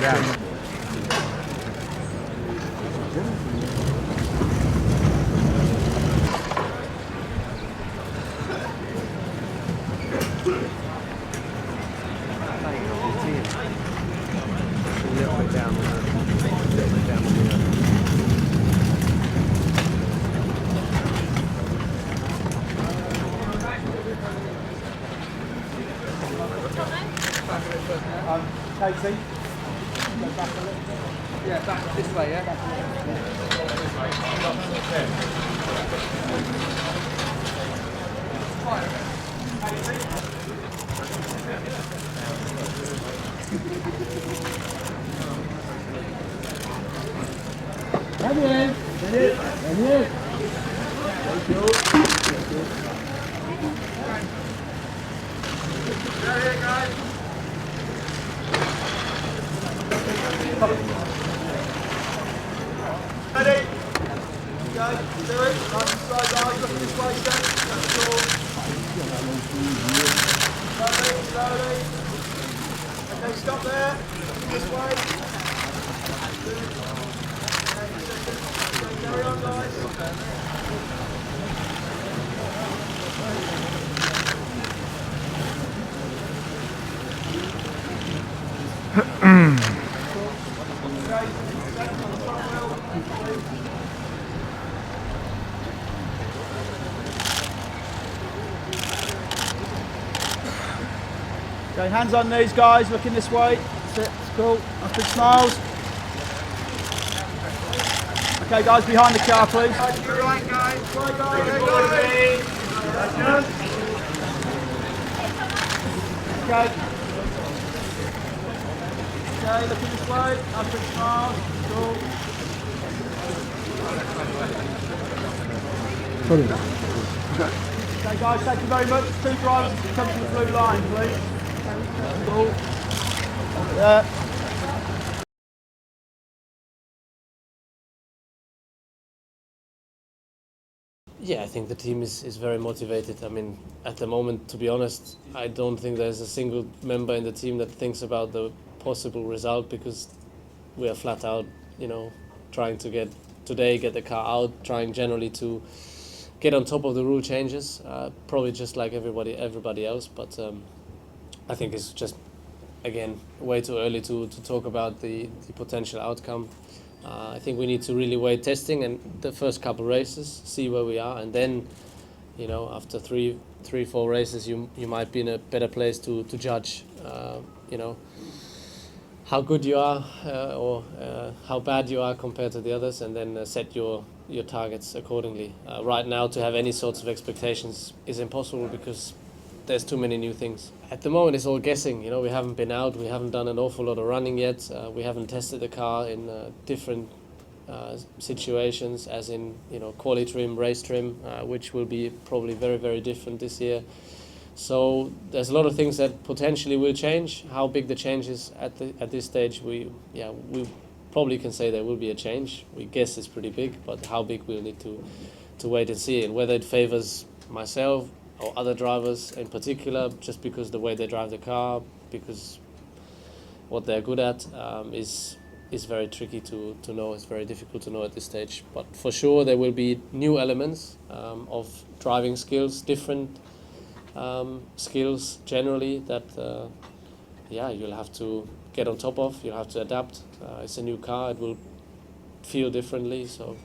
down. A little bit down on the Katie, go back a little bit. Yeah, back this way, yeah? Back a little Ready? Go, do it. Nice and slow, guys. Look at this way, Steph. That's all. Slowly. Okay, stop there. This way. Okay, carry on, guys. Okay, hands on knees, guys, looking this way. That's it, it's cool. Nice big smiles. Okay, guys, behind the car, please. You're right, guys. Right, guys. Okay. Okay, looking this way. Nice big smiles. Cool. Okay, guys, thank you very much. 2 drivers come to the blue line, please. Cool. Yeah. Yeah, I think the team is very motivated. I mean, at the moment, to be honest, I don't think there's a single member in the team that thinks about the possible result, because we are flat out, trying to get the car out, trying generally to get on top of the rule changes, probably just like everybody else. But I think it's just, again, way too early to talk about the potential outcome. I think we need to really wait testing and the first couple races, see where we are, and then, after three, 4 races, you might be in a better place to judge, how good you are or how bad you are compared to the others, and then set your targets accordingly. Right now, to have any sorts of expectations is impossible because there's too many new things. At the moment, it's all guessing. We haven't been out, we haven't done an awful lot of running yet. We haven't tested the car in different situations, as in quali trim, race trim, which will be probably very, very different this year. So there's a lot of things that potentially will change. How big the change is at this stage, we probably can say there will be a change. We guess it's pretty big, but how big we'll need to wait and see, and whether it favors myself or other drivers in particular, just because the way they drive the car, because what they're good at, is very tricky to know. It's very difficult to know at this stage. But for sure there will be new elements of driving skills, different skills generally that you'll have to get on top of. You'll have to adapt. It's a new car, it will feel differently. So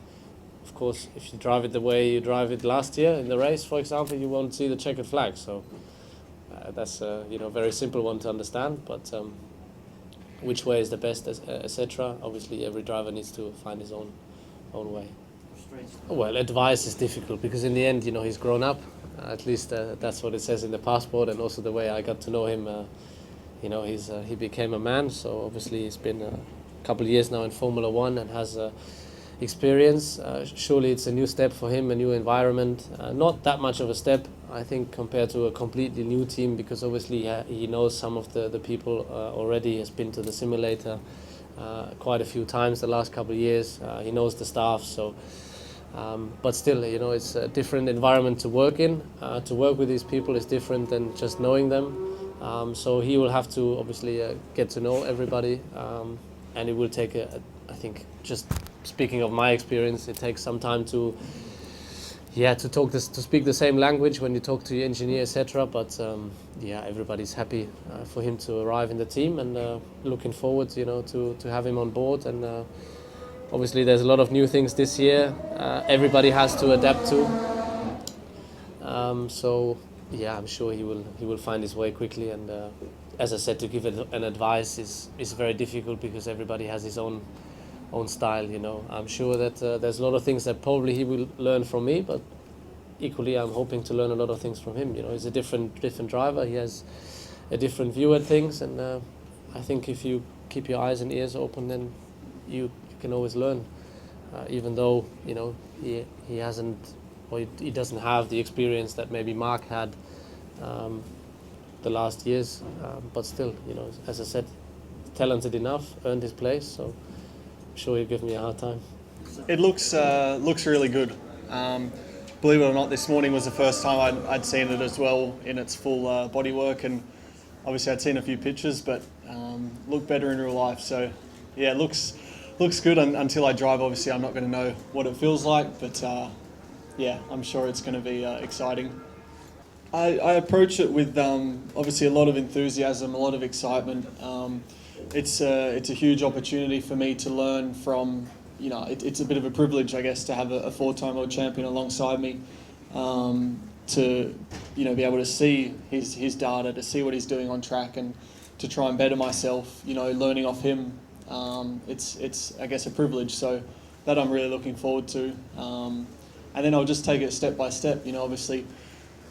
of course, if you drive it the way you drive it last year in the race, for example, you won't see the checkered flag. So that's a very simple one to understand. But which way is the best, etc. Obviously, every driver needs to find his own way. Well, advice is difficult because in the end, he's grown up. At least that's what it says in the passport, and also the way I got to know him. He became a man. So obviously, he's been a couple of years now in Formula One and has experience. Surely it's a new step for him, a new environment. Not that much of a step, I think, compared to a completely new team, because obviously he knows some of the people already. He has been to the simulator quite a few times the last couple of years. He knows the staff, so but still, it's a different environment to work in. To work with these people is different than just knowing them. So he will have to obviously get to know everybody. and it will take I think, just speaking of my experience, it takes some time to speak the same language when you talk to your engineer, etc. But everybody's happy for him to arrive in the team, and looking forward, to have him on board. And obviously, there's a lot of new things this year. Everybody has to adapt to. I'm sure he will find his way quickly. And as I said, to give an advice is very difficult because everybody has his own style. I'm sure that there's a lot of things that probably he will learn from me, but equally I'm hoping to learn a lot of things from him. He's a different driver. He has a different view at things, and I think if you keep your eyes and ears open, then you can always learn, even though he hasn't, or he doesn't have the experience that maybe Mark had the last years, but still, as I said, talented enough, earned his place, so I'm sure he'll give me a hard time. It looks really good. Believe it or not, this morning was the first time I'd seen it as well in its full bodywork, and obviously I'd seen a few pictures, but looked better in real life. So yeah, it looks good until I drive. Obviously I'm not going to know what it feels like, but I'm sure it's going to be exciting. I approach it with obviously a lot of enthusiasm, a lot of excitement. It's a huge opportunity for me to learn from. It's a bit of a privilege, I guess, to have a four-time world champion alongside me, to be able to see his data, to see what he's doing on track, and to try and better myself. Learning off him, it's I guess a privilege. So that I'm really looking forward to, and then I'll just take it step by step. Obviously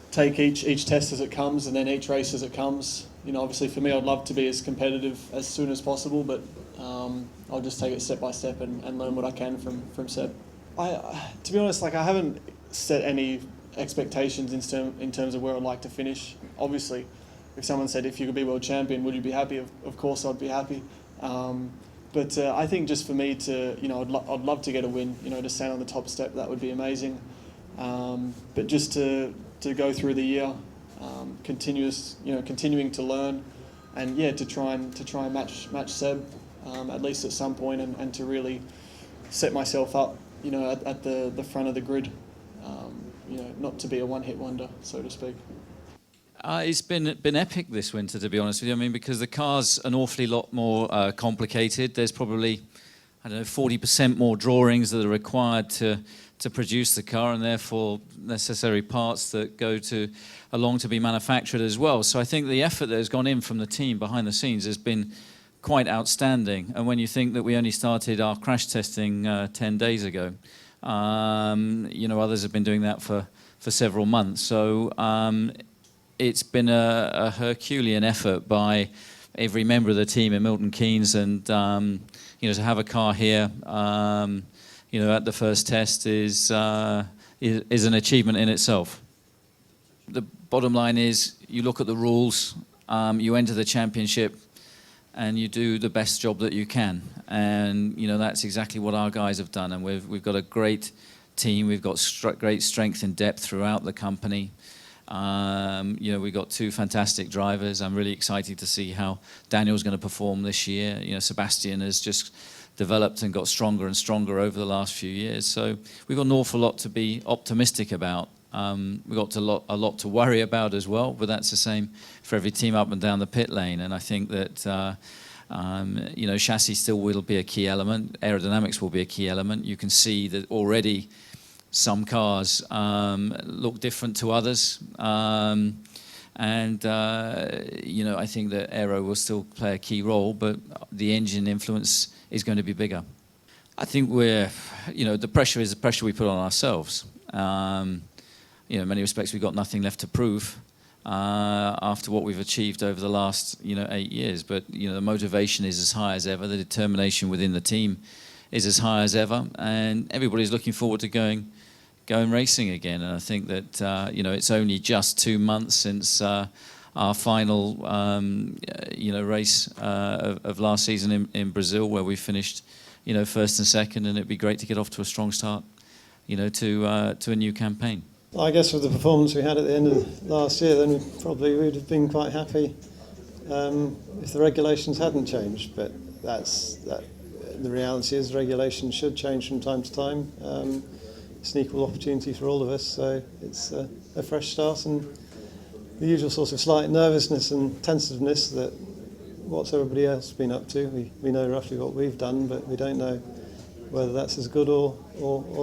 take each test as it comes, and then each race as it comes. Obviously for me, I'd love to be as competitive as soon as possible, but I'll just take it step by step and learn what I can from Seb. To be honest, I haven't set any expectations in terms of where I'd like to finish. Obviously, if someone said, if you could be world champion, would you be happy? Of course I'd be happy. But I think just for me to, I'd love to get a win, to stand on the top step, that would be amazing. But just to go through the year, continuing to learn, and to try and match Seb, at least at some point, and to really set myself up, at the front of the grid, not to be a one-hit wonder, so to speak. It's been epic this winter, to be honest with you. I mean, because the car's an awfully lot more complicated. There's probably, 40% more drawings that are required to produce the car, and therefore necessary parts that go along to be manufactured as well. So I think the effort that has gone in from the team behind the scenes has been quite outstanding. And when you think that we only started our crash testing 10 days ago, others have been doing that for several months. So it's been a Herculean effort by every member of the team in Milton Keynes, and to have a car here, at the first test is an achievement in itself. The bottom line is, you look at the rules, you enter the championship, and you do the best job that you can. And that's exactly what our guys have done. And we've got a great team. We've got great strength and depth throughout the company. We've got two fantastic drivers. I'm really excited to see how Daniel's going to perform this year. Sebastian has just developed and got stronger and stronger over the last few years. So we've got an awful lot to be optimistic about. We've got a lot to worry about as well, but that's the same for every team up and down the pit lane. And I think that chassis still will be a key element. Aerodynamics will be a key element. You can see that already some cars look different to others. I think that aero will still play a key role, but the engine influence is going to be bigger. I think the pressure is the pressure we put on ourselves. In many respects, we've got nothing left to prove after what we've achieved over the last, 8 years. But, the motivation is as high as ever. The determination within the team is as high as ever. And everybody's looking forward to going racing again. And I think that, it's only just 2 months since our final, race of last season in Brazil, where we finished, first and second. And it'd be great to get off to a strong start, to a new campaign. I guess with the performance we had at the end of last year, then probably we'd have been quite happy if the regulations hadn't changed. But the reality is regulation should change from time to time. It's an equal opportunity for all of us, so it's a fresh start, and the usual sort of slight nervousness and tentativeness that what's everybody else been up to. We know roughly what we've done, but we don't know whether that's as good or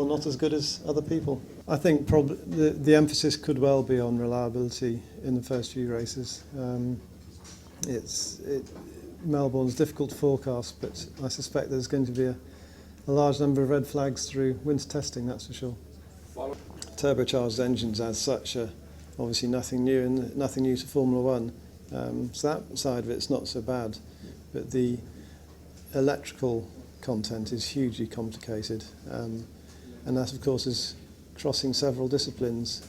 not as good as other people. I think probably the emphasis could well be on reliability in the first few races. Melbourne's difficult to forecast, but I suspect there's going to be a large number of red flags through winter testing, that's for sure. Turbocharged engines as such are obviously nothing new, and nothing new to Formula One. So that side of it's not so bad, but the electrical content is hugely complicated, and that of course is crossing several disciplines.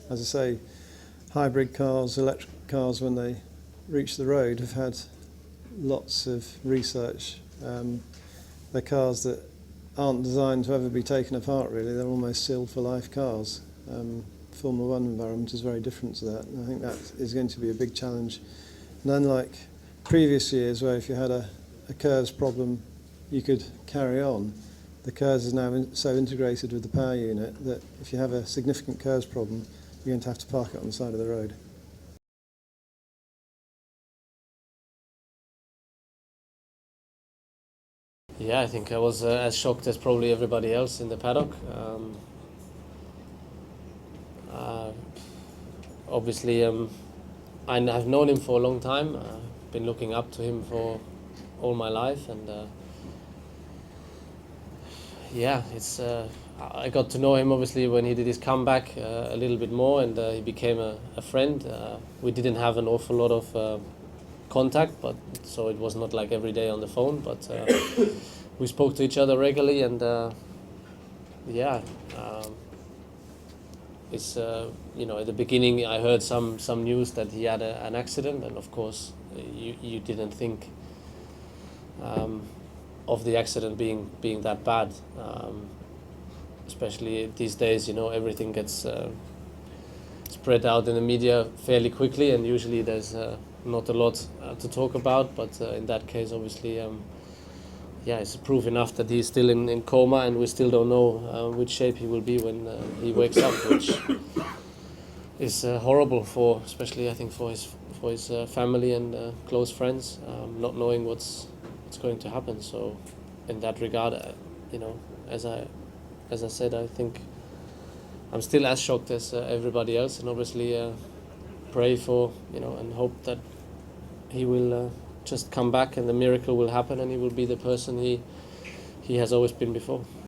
As I say, hybrid cars, electric cars, when they reach the road, have had lots of research. They're cars that aren't designed to ever be taken apart, really. They're almost sealed for life cars. Formula One environment is very different to that, and I think that is going to be a big challenge. And unlike previous years where if you had a KERS problem you could carry on, the KERS is now so integrated with the power unit that if you have a significant KERS problem, you're going to have to park it on the side of the road. Yeah, I think I was as shocked as probably everybody else in the paddock. Obviously, I have known him for a long time. Been looking up to him for all my life, and yeah, it's. I got to know him obviously when he did his comeback a little bit more, and he became a friend. We didn't have an awful lot of contact, but so it was not like every day on the phone, but we spoke to each other regularly, and yeah, it's at the beginning I heard some news that he had an accident, and of course you didn't think of the accident being that bad, especially these days. Everything gets spread out in the media fairly quickly, and usually there's not a lot to talk about, but in that case obviously it's proof enough that he's still in coma, and we still don't know which shape he will be when he wakes up, which is horrible especially I think for his family and close friends, not knowing what's going to happen. So in that regard, as I said, I think I'm still as shocked as everybody else, and obviously pray for and hope that he will just come back and the miracle will happen, and he will be the person he has always been before.